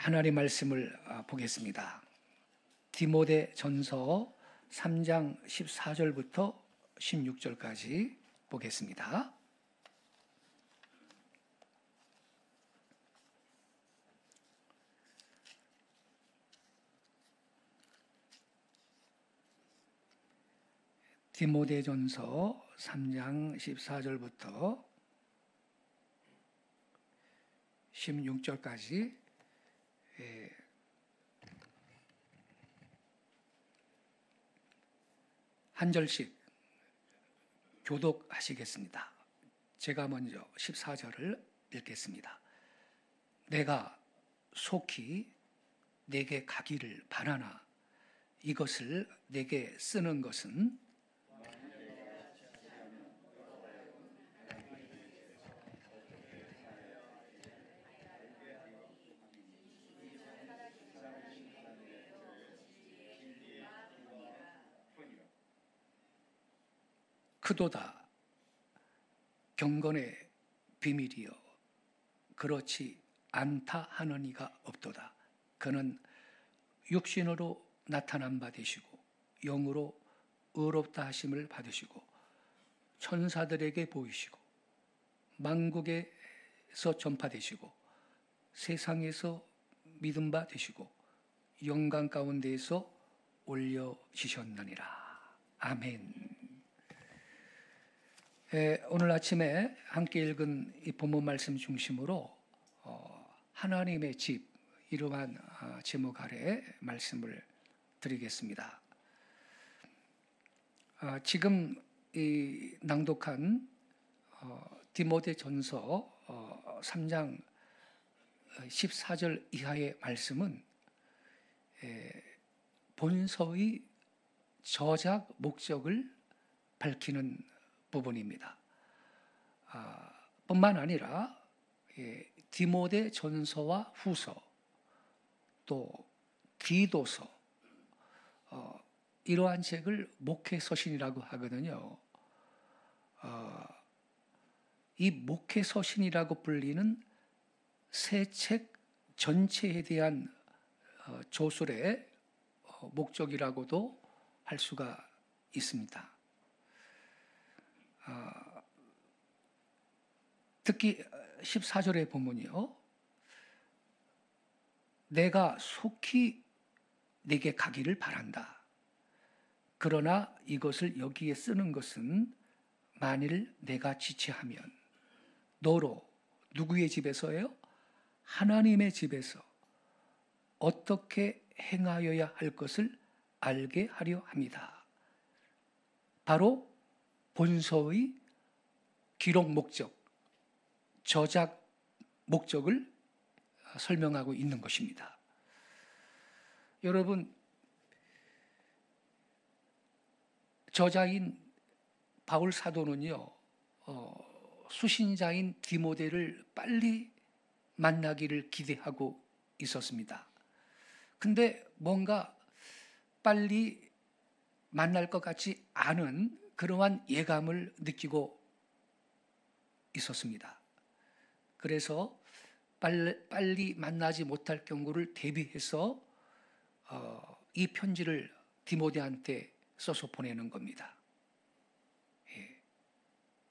하나님 말씀을 보겠습니다. 디모데 전서 3장 14절부터 16절까지 보겠습니다. 디모데 전서 3장 14절부터 16절까지 한 절씩 교독하시겠습니다. 제가 먼저 14절을 읽겠습니다. 내가 속히 내게 가기를 바라나 이것을 내게 쓰는 것은 크도다 경건의 비밀이여 그렇지 않다 하는 이가 없도다. 그는 육신으로 나타난 바 되시고 영으로 의롭다 하심을 받으시고 천사들에게 보이시고 만국에서 전파되시고 세상에서 믿음 바 되시고 영광 가운데에서 올려지셨느니라. 아멘. 오늘 아침에 함께 읽은 이 본문 말씀 중심으로 하나님의 집 이러한 제목 아래 말씀을 드리겠습니다. 지금 이 낭독한 디모데 전서 3장 14절 이하의 말씀은 본서의 저작 목적을 밝히는 부분입니다. 뿐만 아니라 디모데 전서와 후서 또 디도서 이러한 책을 목회서신이라고 하거든요. 이 목회서신이라고 불리는 세 책 전체에 대한 조술의 목적이라고도 할 수가 있습니다. 특히 14절의 본문이요. 내가 속히 내게 가기를 바란다. 그러나 이것을 여기에 쓰는 것은 만일 내가 지체하면 너로 누구의 집에서요? 하나님의 집에서 어떻게 행하여야 할 것을 알게 하려 합니다. 바로 본서의 기록 목적, 저작 목적을 설명하고 있는 것입니다. 여러분, 저자인 바울 사도는요, 수신자인 디모데를 빨리 만나기를 기대하고 있었습니다. 근데 뭔가 빨리 만날 것 같지 않은 그러한 예감을 느끼고 있었습니다. 그래서 빨리 만나지 못할 경우를 대비해서 이 편지를 디모데한테 써서 보내는 겁니다.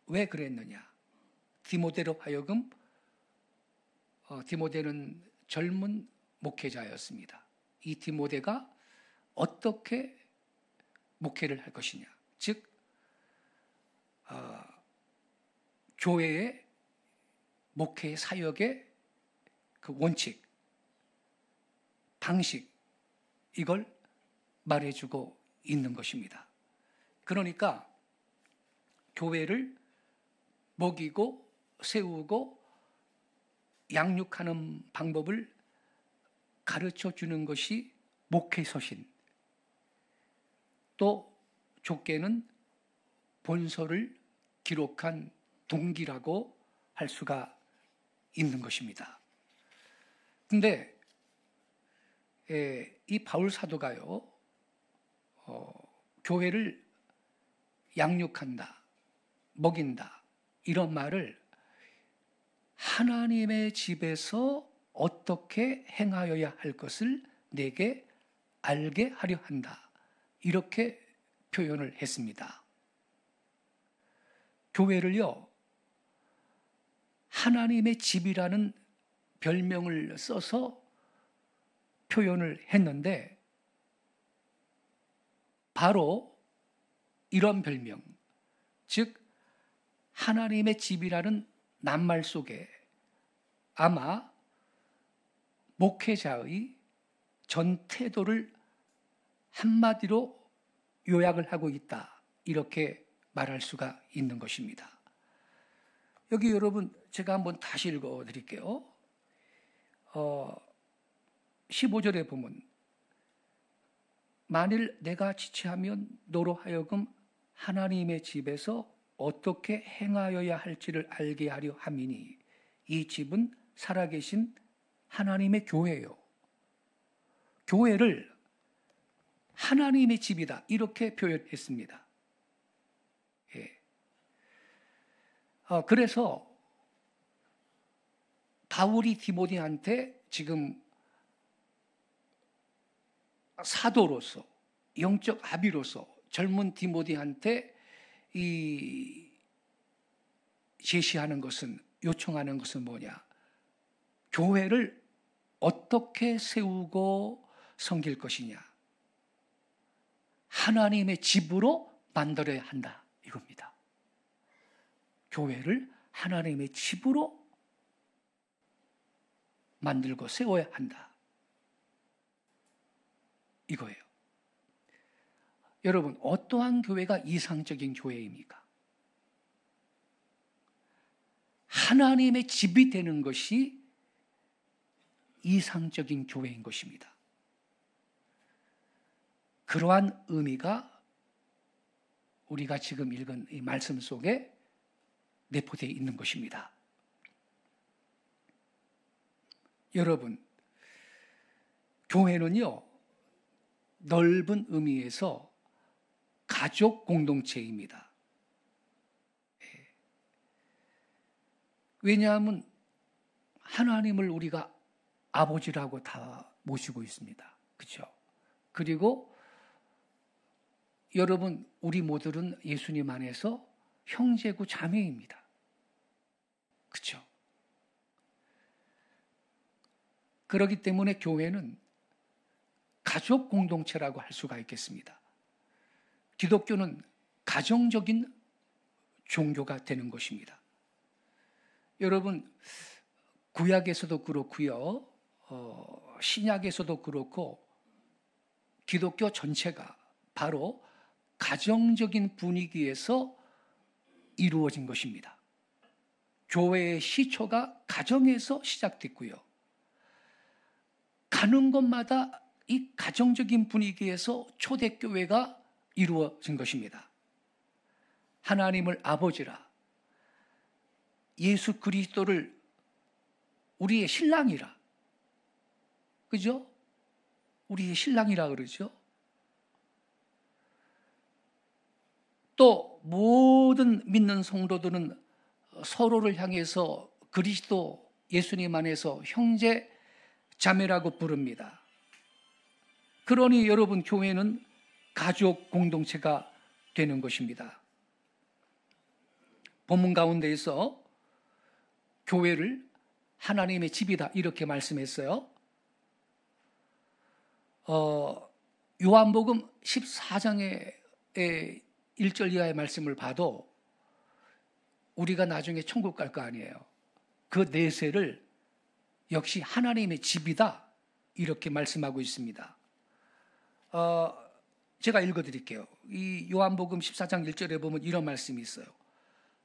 왜 그랬느냐? 디모데로 하여금 디모데는 젊은 목회자였습니다. 이 디모데가 어떻게 목회를 할 것이냐? 즉 교회의 목회 사역의 그 원칙, 방식 이걸 말해주고 있는 것입니다. 그러니까 교회를 먹이고 세우고 양육하는 방법을 가르쳐 주는 것이 목회서신, 또 좁게는 본서를 기록한 동기라고 할 수가 있는 것입니다. 근데 이 바울 사도가요, 교회를 양육한다, 먹인다 이런 말을 하나님의 집에서 어떻게 행하여야 할 것을 내게 알게 하려 한다. 이렇게 표현을 했습니다. 교회를요, 하나님의 집이라는 별명을 써서 표현을 했는데, 바로 이런 별명, 즉 하나님의 집이라는 낱말 속에 아마 목회자의 전 태도를 한마디로 요약을 하고 있다, 이렇게 말할 수가 있는 것입니다. 여기 여러분, 제가 한번 다시 읽어 드릴게요. 15절에 보면, 만일 내가 지체하면 너로 하여금 하나님의 집에서 어떻게 행하여야 할지를 알게 하려 함이니 이 집은 살아계신 하나님의 교회요. 교회를 하나님의 집이다, 이렇게 표현했습니다. 예. 그래서 바울이 디모데한테 지금 사도로서, 영적 아비로서 젊은 디모데한테 제시하는 것은, 요청하는 것은 뭐냐? 교회를 어떻게 세우고 섬길 것이냐? 하나님의 집으로 만들어야 한다, 이겁니다. 교회를 하나님의 집으로 만들고 세워야 한다, 이거예요. 여러분, 어떠한 교회가 이상적인 교회입니까? 하나님의 집이 되는 것이 이상적인 교회인 것입니다. 그러한 의미가 우리가 지금 읽은 이 말씀 속에 내포되어 있는 것입니다. 여러분, 교회는요, 넓은 의미에서 가족 공동체입니다. 왜냐하면 하나님을 우리가 아버지라고 다 모시고 있습니다. 그렇죠? 그리고 여러분, 우리 모두는 예수님 안에서 형제고 자매입니다. 그렇죠? 그렇기 때문에 교회는 가족 공동체라고 할 수가 있겠습니다. 기독교는 가정적인 종교가 되는 것입니다. 여러분, 구약에서도 그렇고요, 신약에서도 그렇고, 기독교 전체가 바로 가정적인 분위기에서 이루어진 것입니다. 교회의 시초가 가정에서 시작됐고요, 가는 곳마다 이 가정적인 분위기에서 초대교회가 이루어진 것입니다. 하나님을 아버지라, 예수 그리스도를 우리의 신랑이라, 그죠? 우리의 신랑이라 그러죠. 또 모든 믿는 성도들은 서로를 향해서 그리스도 예수님 안에서 형제 자매라고 부릅니다. 그러니 여러분, 교회는 가족 공동체가 되는 것입니다. 본문 가운데에서 교회를 하나님의 집이다, 이렇게 말씀했어요. 요한복음 14장의 1절 이하의 말씀을 봐도 우리가 나중에 천국 갈 거 아니에요. 그 내세를 역시 하나님의 집이다, 이렇게 말씀하고 있습니다. 제가 읽어드릴게요. 이 요한복음 14장 1절에 보면 이런 말씀이 있어요.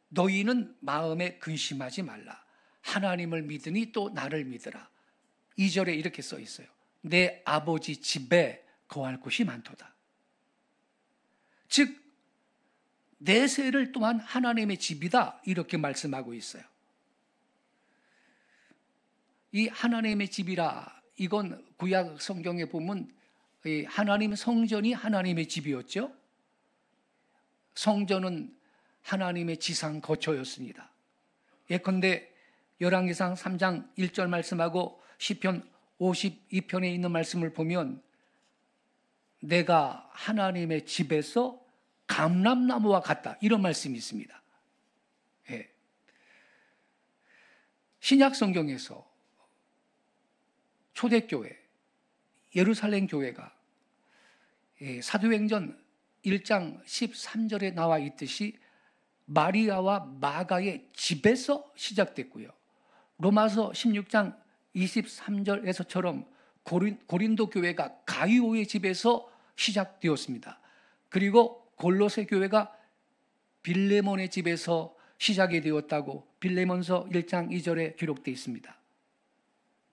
너희는 마음에 근심하지 말라. 하나님을 믿으니 또 나를 믿으라. 2절에 이렇게 써 있어요. 내 아버지 집에 거할 곳이 많도다. 즉, 내세를 또한 하나님의 집이다, 이렇게 말씀하고 있어요. 이 하나님의 집이라, 이건 구약 성경에 보면 하나님 성전이 하나님의 집이었죠. 성전은 하나님의 지상 거처였습니다. 예컨대 열왕기상 3장 1절 말씀하고 시편 52편에 있는 말씀을 보면 내가 하나님의 집에서 감람나무와 같다, 이런 말씀이 있습니다. 예. 신약 성경에서 초대교회 예루살렘 교회가 사도행전 1장 13절에 나와 있듯이 마리아와 마가의 집에서 시작됐고요. 로마서 16장 23절에서처럼 고린도 교회가 가이오의 집에서 시작되었습니다. 그리고 골로새 교회가 빌레몬의 집에서 시작이 되었다고 빌레몬서 1장 2절에 기록되어 있습니다.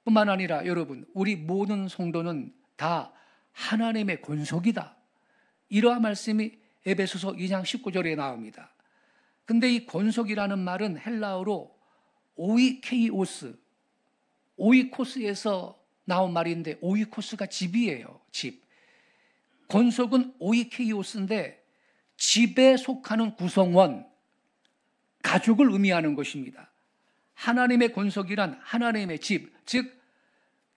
뿐만 아니라 여러분, 우리 모든 성도는 다 하나님의 권속이다, 이러한 말씀이 에베소서 2장 19절에 나옵니다. 근데 이 권속이라는 말은 헬라어로 오이케이오스, 오이코스에서 나온 말인데, 오이코스가 집이에요. 집. 권속은 오이케이오스인데 집에 속하는 구성원, 가족을 의미하는 것입니다. 하나님의 권속이란 하나님의 집, 즉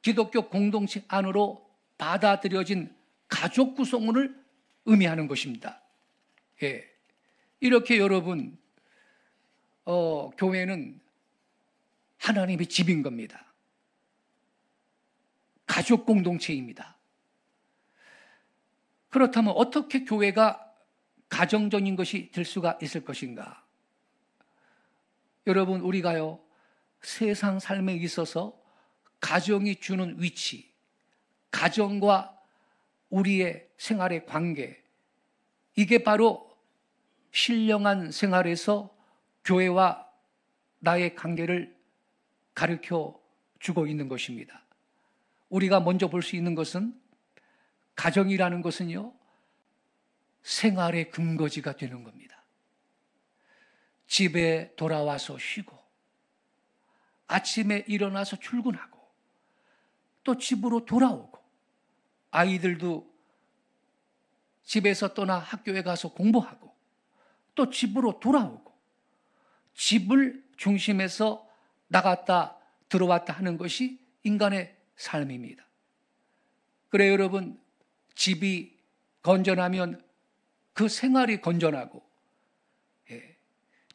기독교 공동체 안으로 받아들여진 가족 구성원을 의미하는 것입니다. 예. 이렇게 여러분, 교회는 하나님의 집인 겁니다. 가족 공동체입니다. 그렇다면 어떻게 교회가 가정적인 것이 될 수가 있을 것인가? 여러분, 우리가요, 세상 삶에 있어서 가정이 주는 위치, 가정과 우리의 생활의 관계, 이게 바로 신령한 생활에서 교회와 나의 관계를 가르쳐 주고 있는 것입니다. 우리가 먼저 볼 수 있는 것은, 가정이라는 것은요, 생활의 근거지가 되는 겁니다. 집에 돌아와서 쉬고, 아침에 일어나서 출근하고, 또 집으로 돌아오고, 아이들도 집에서 떠나 학교에 가서 공부하고, 또 집으로 돌아오고, 집을 중심에서 나갔다 들어왔다 하는 것이 인간의 삶입니다. 그래 여러분, 집이 건전하면 그 생활이 건전하고,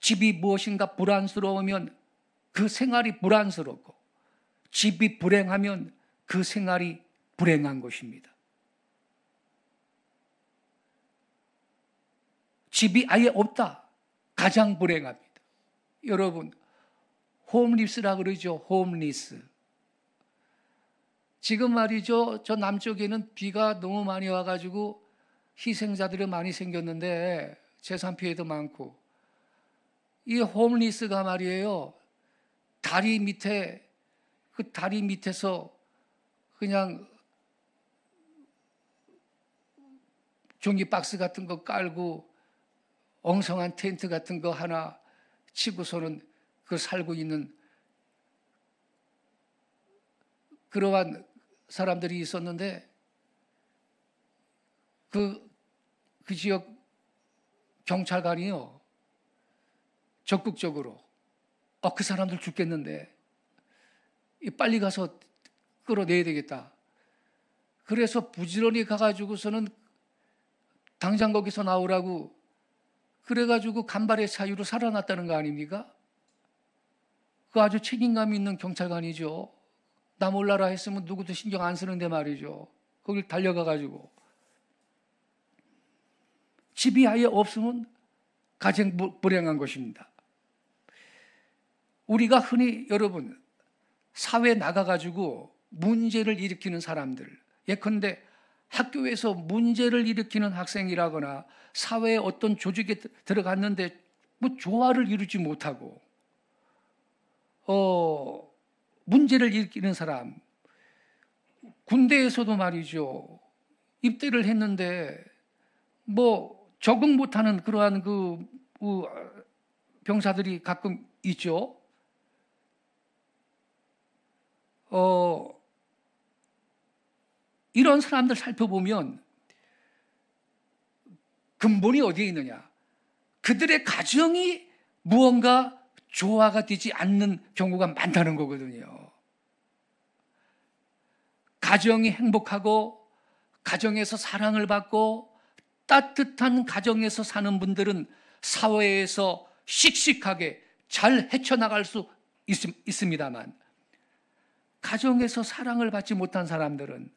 집이 무엇인가 불안스러우면 그 생활이 불안스럽고, 집이 불행하면 그 생활이 불행한 것입니다. 집이 아예 없다, 가장 불행합니다. 여러분, 홈리스라 그러죠. 홈리스. 지금 말이죠, 저 남쪽에는 비가 너무 많이 와가지고 희생자들이 많이 생겼는데 재산 피해도 많고, 이 홈리스가 말이에요, 다리 밑에, 그 다리 밑에서 그냥 종이 박스 같은 거 깔고 엉성한 텐트 같은 거 하나 치고서는 그 살고 있는 그러한 사람들이 있었는데, 그 지역 경찰관이요, 적극적으로 그 사람들 죽겠는데 빨리 가서 끌어내야 되겠다. 그래서 부지런히 가가지고서는 당장 거기서 나오라고 그래가지고 간발의 사유로 살아났다는 거 아닙니까? 그 아주 책임감 있는 경찰관이죠. 나 몰라라 했으면 누구도 신경 안 쓰는데 말이죠. 거길 달려가가지고. 집이 아예 없으면 가장 불행한 것입니다. 우리가 흔히 여러분, 사회에 나가가지고 문제를 일으키는 사람들, 예컨대 학교에서 문제를 일으키는 학생이라거나 사회의 어떤 조직에 들어갔는데 뭐 조화를 이루지 못하고 문제를 일으키는 사람, 군대에서도 말이죠, 입대를 했는데 뭐 적응 못하는 그러한 그 병사들이 가끔 있죠. 이런 사람들 살펴보면 근본이 어디에 있느냐? 그들의 가정이 무언가 조화가 되지 않는 경우가 많다는 거거든요. 가정이 행복하고 가정에서 사랑을 받고 따뜻한 가정에서 사는 분들은 사회에서 씩씩하게 잘 헤쳐나갈 수 있습니다만, 가정에서 사랑을 받지 못한 사람들은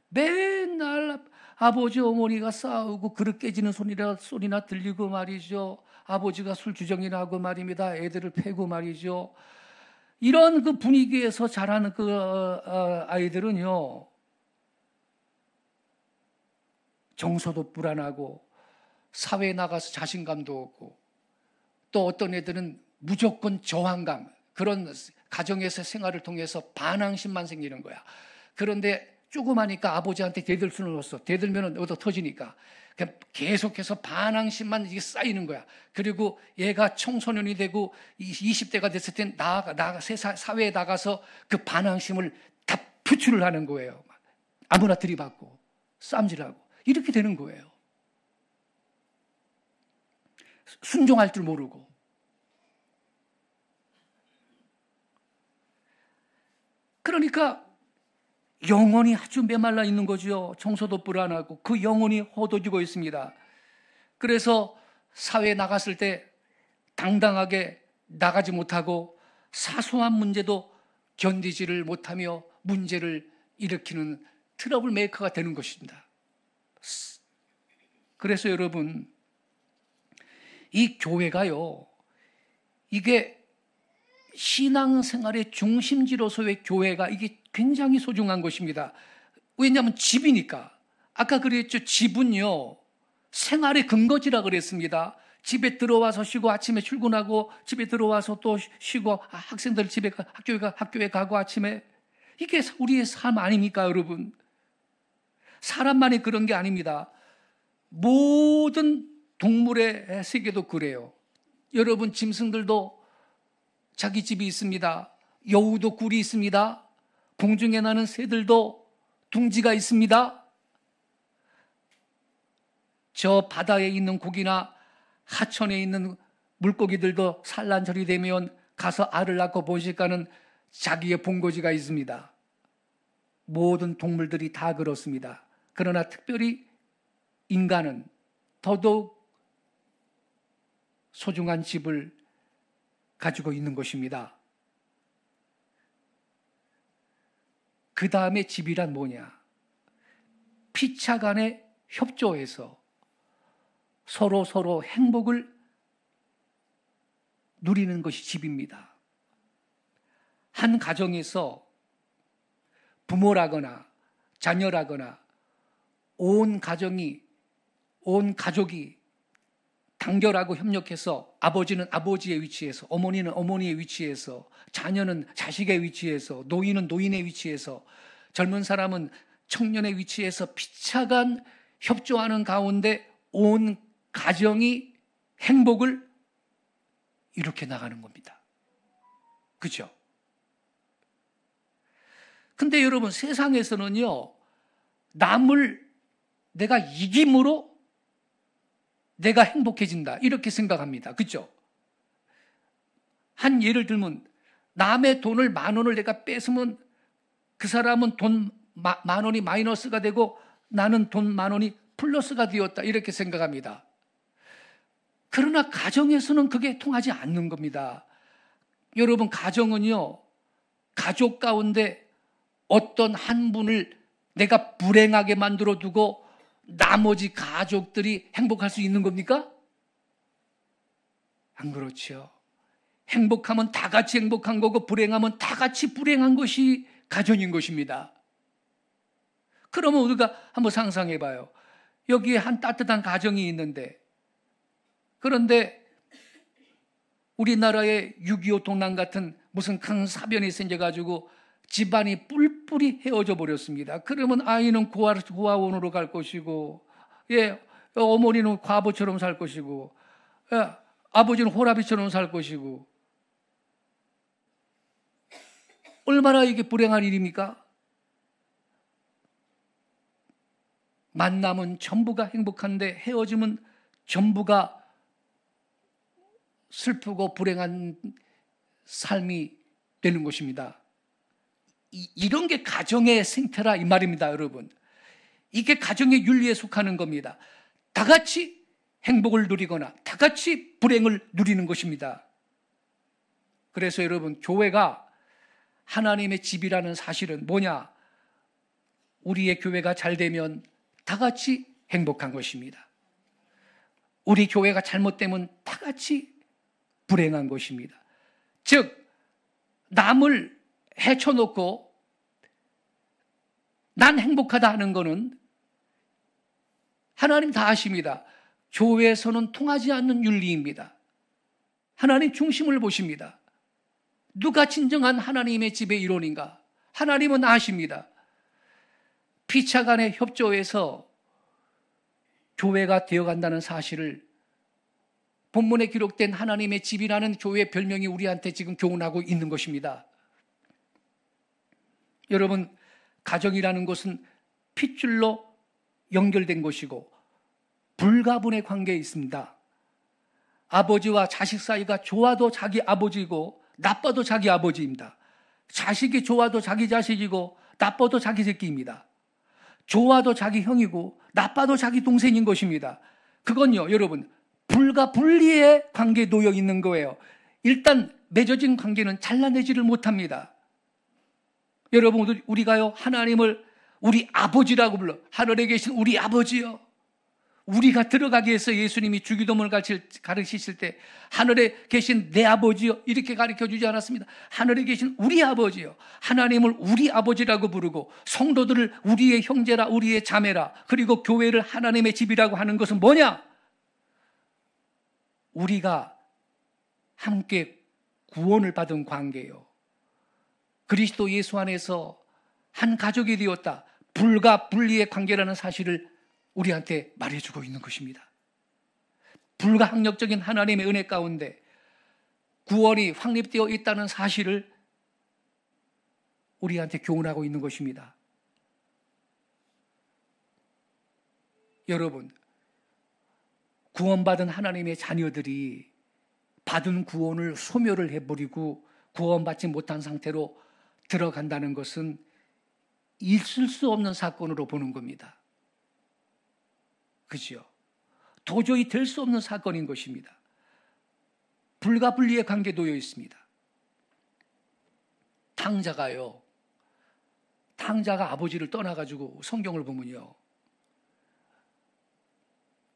맨날 아버지 어머니가 싸우고 그릇 깨지는 소리나 들리고 말이죠. 아버지가 술주정이나 하고 말입니다. 애들을 패고 말이죠. 이런 그 분위기에서 자라는 아이들은요, 정서도 불안하고 사회에 나가서 자신감도 없고, 또 어떤 애들은 무조건 저항감, 그런 가정에서 생활을 통해서 반항심만 생기는 거야. 그런데 조그마니까 아버지한테 대들 수는 없어. 대들면 얻어 터지니까. 계속해서 반항심만 이게 쌓이는 거야. 그리고 얘가 청소년이 되고 20대가 됐을 땐 사회에 나가서 그 반항심을 다 표출을 하는 거예요. 아무나 들이받고 쌈질하고 이렇게 되는 거예요. 순종할 줄 모르고. 그러니까 영혼이 아주 메말라 있는 거죠. 청소도 불안하고 그 영혼이 허도지고 있습니다. 그래서 사회에 나갔을 때 당당하게 나가지 못하고 사소한 문제도 견디지를 못하며 문제를 일으키는 트러블 메이커가 되는 것입니다. 그래서 여러분, 이 교회가요, 이게 신앙생활의 중심지로서의 교회가 이게 굉장히 소중한 것입니다. 왜냐하면 집이니까. 아까 그랬죠. 집은요, 생활의 근거지라 그랬습니다. 집에 들어와서 쉬고 아침에 출근하고 집에 들어와서 또 쉬고 학생들 집에 학교에 가고 아침에, 이게 우리의 삶 아닙니까, 여러분? 사람만이 그런 게 아닙니다. 모든 동물의 세계도 그래요. 여러분, 짐승들도 자기 집이 있습니다. 여우도 굴이 있습니다. 공중에 나는 새들도 둥지가 있습니다. 저 바다에 있는 고기나 하천에 있는 물고기들도 산란절이 되면 가서 알을 낳고 번식하는 자기의 본거지가 있습니다. 모든 동물들이 다 그렇습니다. 그러나 특별히 인간은 더더욱 소중한 집을 가지고 있는 것입니다. 그 다음에 집이란 뭐냐? 피차 간의 협조해서 서로 행복을 누리는 것이 집입니다. 한 가정에서 부모라거나 자녀라거나 온 가족이 단결하고 협력해서 아버지는 아버지의 위치에서, 어머니는 어머니의 위치에서, 자녀는 자식의 위치에서, 노인은 노인의 위치에서, 젊은 사람은 청년의 위치에서 피차간 협조하는 가운데 온 가정이 행복을 이렇게 나가는 겁니다. 그렇죠? 근데 여러분, 세상에서는요, 남을 내가 이김으로 내가 행복해진다, 이렇게 생각합니다. 그렇죠? 한 예를 들면, 남의 돈을 10,000원을 내가 뺏으면 그 사람은 돈 10,000원이 마이너스가 되고 나는 돈 10,000원이 플러스가 되었다, 이렇게 생각합니다. 그러나 가정에서는 그게 통하지 않는 겁니다. 여러분, 가정은요, 가족 가운데 어떤 한 분을 내가 불행하게 만들어 두고 나머지 가족들이 행복할 수 있는 겁니까? 안 그렇죠. 행복하면 다 같이 행복한 거고 불행하면 다 같이 불행한 것이 가정인 것입니다. 그러면 우리가 한번 상상해 봐요. 여기에 한 따뜻한 가정이 있는데, 그런데 우리나라의 6.25 동란 같은 무슨 큰 사변이 생겨가지고 집안이 뿔뿔이 헤어져 버렸습니다. 그러면 아이는 고아원으로 갈 것이고, 어머니는 과부처럼 살 것이고, 아버지는 호라비처럼 살 것이고, 얼마나 이게 불행한 일입니까? 만남은 전부가 행복한데 헤어짐은 전부가 슬프고 불행한 삶이 되는 것입니다. 이런 게 가정의 생태라 이 말입니다, 여러분. 이게 가정의 윤리에 속하는 겁니다. 다 같이 행복을 누리거나 다 같이 불행을 누리는 것입니다. 그래서 여러분, 교회가 하나님의 집이라는 사실은 뭐냐? 우리의 교회가 잘 되면 다 같이 행복한 것입니다. 우리 교회가 잘못되면 다 같이 불행한 것입니다. 즉, 남을 해쳐놓고 난 행복하다 하는 것은 하나님 다 아십니다. 교회에서는 통하지 않는 윤리입니다. 하나님 중심을 보십니다. 누가 진정한 하나님의 집의 일원인가? 하나님은 아십니다. 피차 간의 협조에서 교회가 되어간다는 사실을 본문에 기록된 하나님의 집이라는 교회의 별명이 우리한테 지금 교훈하고 있는 것입니다. 여러분, 가정이라는 것은 핏줄로 연결된 것이고 불가분의 관계에 있습니다. 아버지와 자식 사이가 좋아도 자기 아버지이고 나빠도 자기 아버지입니다. 자식이 좋아도 자기 자식이고 나빠도 자기 새끼입니다. 좋아도 자기 형이고 나빠도 자기 동생인 것입니다. 그건요, 여러분, 불가분리의 관계에 놓여 있는 거예요. 일단 맺어진 관계는 잘라내지를 못합니다. 여러분, 우리가요, 하나님을 우리 아버지라고 불러. 하늘에 계신 우리 아버지요. 우리가 들어가기 위해서 예수님이 주기도문을 가르치실 때 하늘에 계신 내 아버지요, 이렇게 가르쳐 주지 않았습니다. 하늘에 계신 우리 아버지요. 하나님을 우리 아버지라고 부르고 성도들을 우리의 형제라, 우리의 자매라, 그리고 교회를 하나님의 집이라고 하는 것은 뭐냐? 우리가 함께 구원을 받은 관계예요. 그리스도 예수 안에서 한 가족이 되었다. 불가분리의 관계라는 사실을 우리한테 말해주고 있는 것입니다. 불가항력적인 하나님의 은혜 가운데 구원이 확립되어 있다는 사실을 우리한테 교훈하고 있는 것입니다. 여러분, 구원받은 하나님의 자녀들이 받은 구원을 소멸을 해버리고 구원받지 못한 상태로 들어간다는 것은 있을 수 없는 사건으로 보는 겁니다. 그죠? 도저히 될 수 없는 사건인 것입니다. 불가분리의 관계에 놓여 있습니다. 탕자가 아버지를 떠나가지고 성경을 보면요,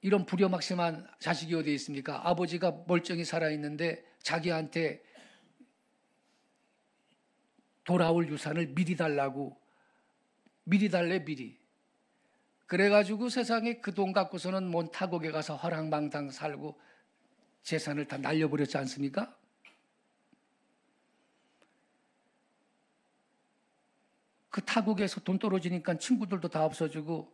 이런 불효막심한 자식이 어디 있습니까? 아버지가 멀쩡히 살아있는데 자기한테 돌아올 유산을 미리 달라고, 미리 달래, 미리. 그래가지고 세상에 그 돈 갖고서는 먼 타국에 가서 허랑방탕 살고 재산을 다 날려버렸지 않습니까? 그 타국에서 돈 떨어지니까 친구들도 다 없어지고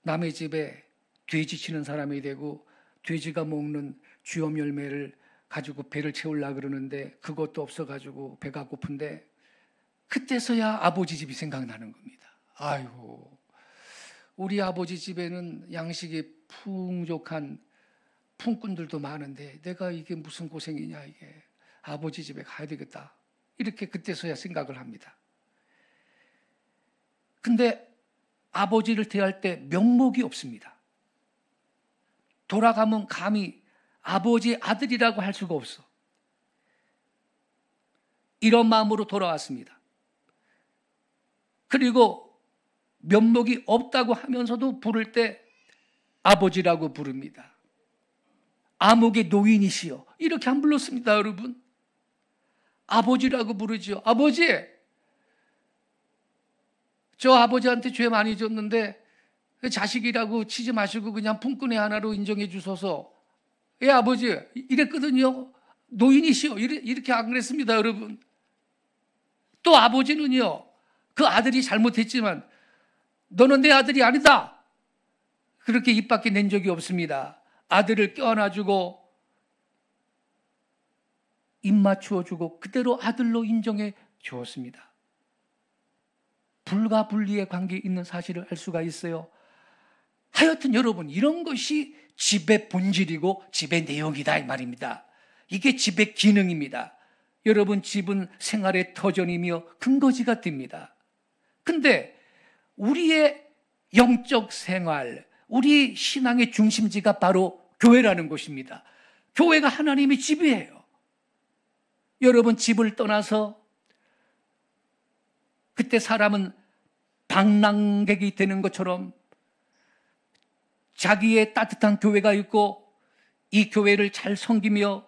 남의 집에 돼지 치는 사람이 되고 돼지가 먹는 쥐엄 열매를 가지고 배를 채우려고 그러는데 그것도 없어가지고 배가 고픈데 그때서야 아버지 집이 생각나는 겁니다. 아이고, 우리 아버지 집에는 양식이 풍족한 품꾼들도 많은데 내가 이게 무슨 고생이냐, 이게. 아버지 집에 가야 되겠다. 이렇게 그때서야 생각을 합니다. 근데 아버지를 대할 때 명목이 없습니다. 돌아가면 감히 아버지의 아들이라고 할 수가 없어. 이런 마음으로 돌아왔습니다. 그리고 면목이 없다고 하면서도 부를 때 아버지라고 부릅니다. 암흑의 노인이시여, 이렇게 안 불렀습니다, 여러분. 아버지라고 부르지요. 아버지, 저 아버지한테 죄 많이 졌는데 자식이라고 치지 마시고 그냥 품꾼의 하나로 인정해 주소서. 예, 아버지, 이랬거든요. 노인이시여, 이렇게 안 그랬습니다, 여러분. 또 아버지는요, 그 아들이 잘못했지만 너는 내 아들이 아니다, 그렇게 입 밖에 낸 적이 없습니다. 아들을 껴안아주고 입 맞추어주고 그대로 아들로 인정해 주었습니다. 불가분리의 관계에 있는 사실을 알 수가 있어요. 하여튼 여러분, 이런 것이 집의 본질이고 집의 내용이다, 이 말입니다. 이게 집의 기능입니다. 여러분, 집은 생활의 터전이며 근거지가 됩니다. 근데 우리의 영적 생활, 우리 신앙의 중심지가 바로 교회라는 것입니다. 교회가 하나님의 집이에요. 여러분, 집을 떠나서 그때 사람은 방랑객이 되는 것처럼 자기의 따뜻한 교회가 있고 이 교회를 잘 섬기며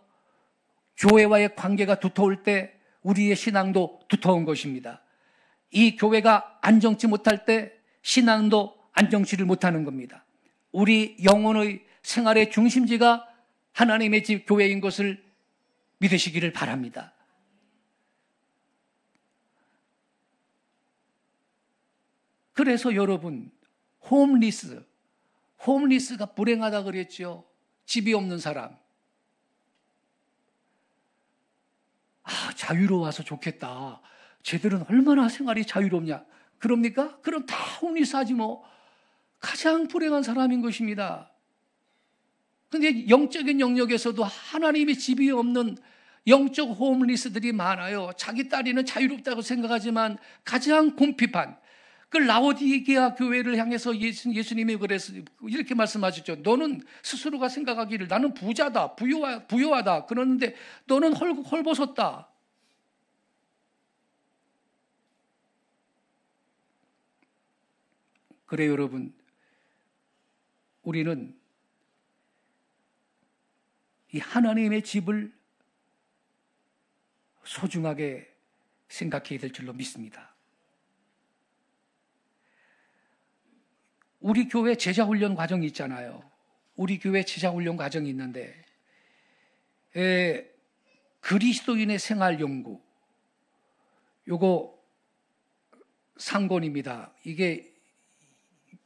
교회와의 관계가 두터울 때 우리의 신앙도 두터운 것입니다. 이 교회가 안정치 못할 때 신앙도 안정치를 못하는 겁니다. 우리 영혼의 생활의 중심지가 하나님의 집 교회인 것을 믿으시기를 바랍니다. 그래서 여러분, 홈리스가 불행하다 그랬죠. 집이 없는 사람. 자유로워서 좋겠다. 쟤들은 얼마나 생활이 자유롭냐. 그럽니까? 그럼 다 홈리스 하지 뭐. 가장 불행한 사람인 것입니다. 근데 영적인 영역에서도 하나님의 집이 없는 영적 홈리스들이 많아요. 자기 딸이는 자유롭다고 생각하지만 가장 궁핍한 그 라오디게아 교회를 향해서 예수님이 그래서 이렇게 말씀하셨죠. 너는 스스로가 생각하기를 나는 부자다, 부유하다. 그러는데 너는 헐벗었다. 그래 여러분, 우리는 이 하나님의 집을 소중하게 생각해야 될 줄로 믿습니다. 우리 교회 제자훈련 과정이 있잖아요. 우리 교회 제자훈련 과정이 있는데 그리스도인의 생활연구, 요거 상권입니다. 이게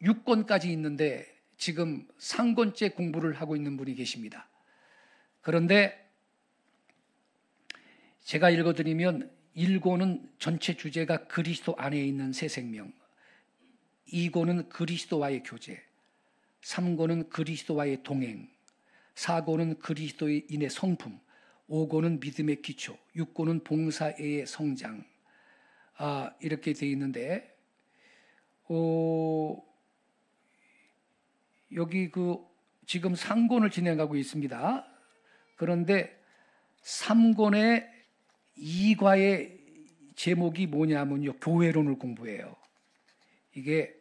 6권까지 있는데 지금 3권째 공부를 하고 있는 분이 계십니다. 그런데 제가 읽어드리면 1권은 전체 주제가 그리스도 안에 있는 새 생명, 2권은 그리스도와의 교제, 3권은 그리스도와의 동행, 4권은 그리스도인의 성품, 5권은 믿음의 기초, 6권은 봉사의 성장. 이렇게 되어 있는데 여기 지금 3권을 진행하고 있습니다. 그런데 3권의 2과의 제목이 뭐냐면요, 교회론을 공부해요. 이게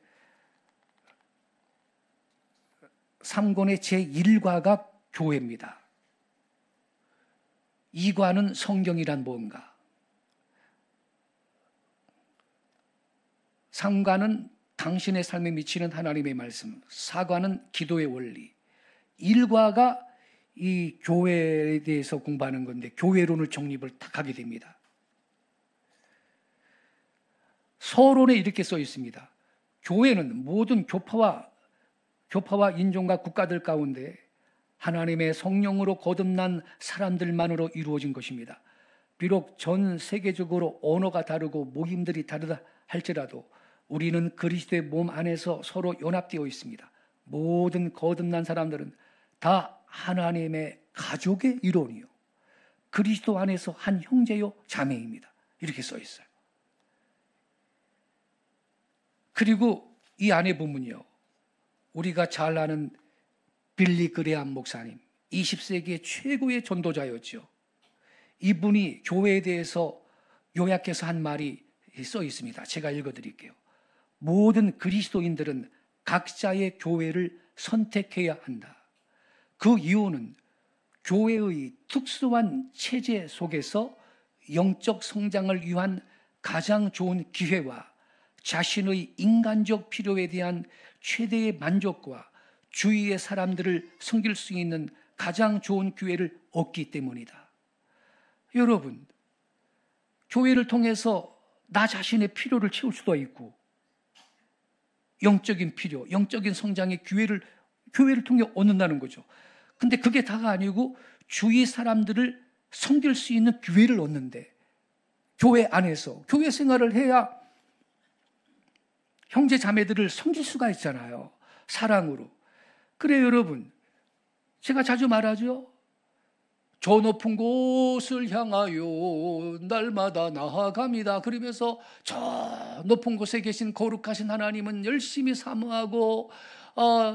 3권의 제1과가 교회입니다. 2과는 성경이란 뭔가, 3과는 당신의 삶에 미치는 하나님의 말씀, 4과는 기도의 원리, 1과가 이 교회에 대해서 공부하는 건데 교회론을 정립을 딱 하게 됩니다. 서론에 이렇게 써 있습니다. 교회는 모든 교파와 인종과 국가들 가운데 하나님의 성령으로 거듭난 사람들만으로 이루어진 것입니다. 비록 전 세계적으로 언어가 다르고 모임들이 다르다 할지라도 우리는 그리스도의 몸 안에서 서로 연합되어 있습니다. 모든 거듭난 사람들은 다 하나님의 가족의 일원이요, 그리스도 안에서 한 형제요 자매입니다. 이렇게 써 있어요. 그리고 이 안에 보면요, 우리가 잘 아는 빌리 그레함 목사님, 20세기의 최고의 전도자였죠. 이분이 교회에 대해서 요약해서 한 말이 써 있습니다. 제가 읽어드릴게요. 모든 그리스도인들은 각자의 교회를 선택해야 한다. 그 이유는 교회의 특수한 체제 속에서 영적 성장을 위한 가장 좋은 기회와 자신의 인간적 필요에 대한 최대의 만족과 주위의 사람들을 섬길 수 있는 가장 좋은 기회를 얻기 때문이다. 여러분, 교회를 통해서 나 자신의 필요를 채울 수도 있고, 영적인 필요, 영적인 성장의 기회를 교회를 통해 얻는다는 거죠. 근데 그게 다가 아니고 주위 사람들을 섬길 수 있는 기회를 얻는데, 교회 안에서 교회 생활을 해야 형제 자매들을 섬길 수가 있잖아요. 사랑으로. 그래 여러분, 제가 자주 말하죠. 저 높은 곳을 향하여 날마다 나아갑니다. 그러면서 저 높은 곳에 계신 거룩하신 하나님은 열심히 사모하고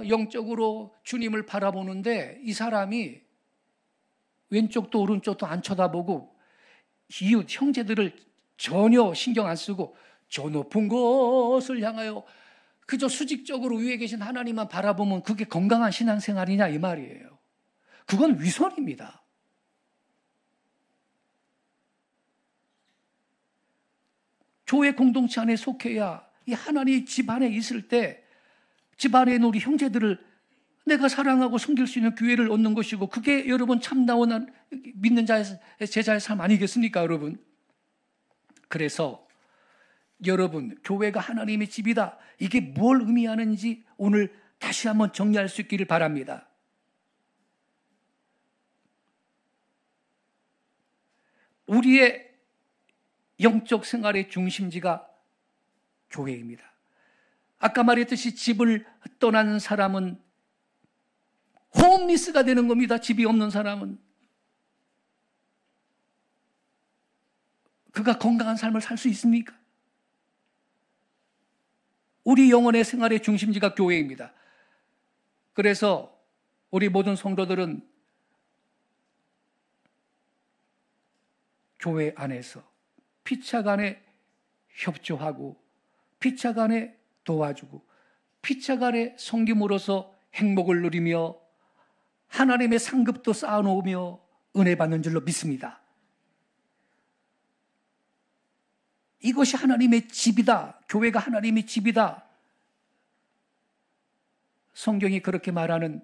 영적으로 주님을 바라보는데, 이 사람이 왼쪽도 오른쪽도 안 쳐다보고 이웃 형제들을 전혀 신경 안 쓰고 저 높은 곳을 향하여 그저 수직적으로 위에 계신 하나님만 바라보면 그게 건강한 신앙생활이냐 이 말이에요. 그건 위선입니다. 교회 공동체 안에 속해야, 이 하나님 집 안에 있을 때 집 안에 있는 우리 형제들을 내가 사랑하고 섬길 수 있는 기회를 얻는 것이고, 그게 여러분 참다운 믿는 자의 제자의 삶 아니겠습니까, 여러분? 그래서 여러분, 교회가 하나님의 집이다, 이게 뭘 의미하는지 오늘 다시 한번 정리할 수 있기를 바랍니다. 우리의 영적 생활의 중심지가 교회입니다. 아까 말했듯이 집을 떠난 사람은 홈리스가 되는 겁니다. 집이 없는 사람은. 그가 건강한 삶을 살 수 있습니까? 우리 영혼의 생활의 중심지가 교회입니다. 그래서 우리 모든 성도들은 교회 안에서 피차간에 협조하고 피차간에 도와주고 피차간에 섬김으로써 행복을 누리며 하나님의 상급도 쌓아놓으며 은혜 받는 줄로 믿습니다. 이것이 하나님의 집이다. 교회가 하나님의 집이다. 성경이 그렇게 말하는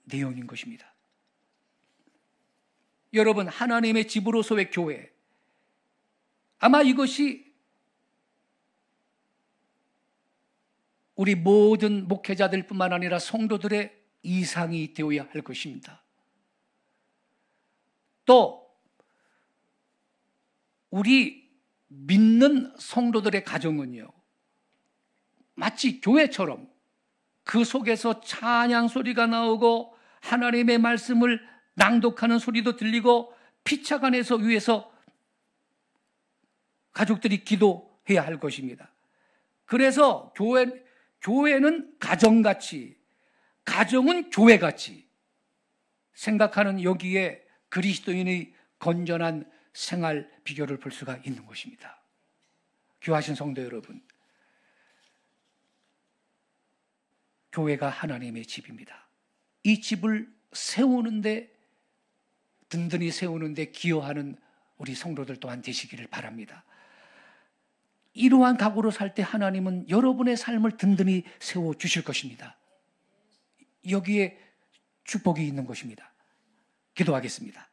내용인 것입니다. 여러분, 하나님의 집으로서의 교회, 아마 이것이 우리 모든 목회자들 뿐만 아니라 성도들의 이상이 되어야 할 것입니다. 또 우리 믿는 성도들의 가정은요, 마치 교회처럼 그 속에서 찬양 소리가 나오고 하나님의 말씀을 낭독하는 소리도 들리고 피차간에서 위에서 가족들이 기도해야 할 것입니다. 그래서 교회는 가정같이, 가정은 교회같이 생각하는 여기에 그리스도인의 건전한 생활 비결을 볼 수가 있는 것입니다. 귀하신 성도 여러분, 교회가 하나님의 집입니다. 이 집을 세우는데, 든든히 세우는데 기여하는 우리 성도들 또한 되시기를 바랍니다. 이러한 각오로 살 때 하나님은 여러분의 삶을 든든히 세워주실 것입니다. 여기에 축복이 있는 것입니다. 기도하겠습니다.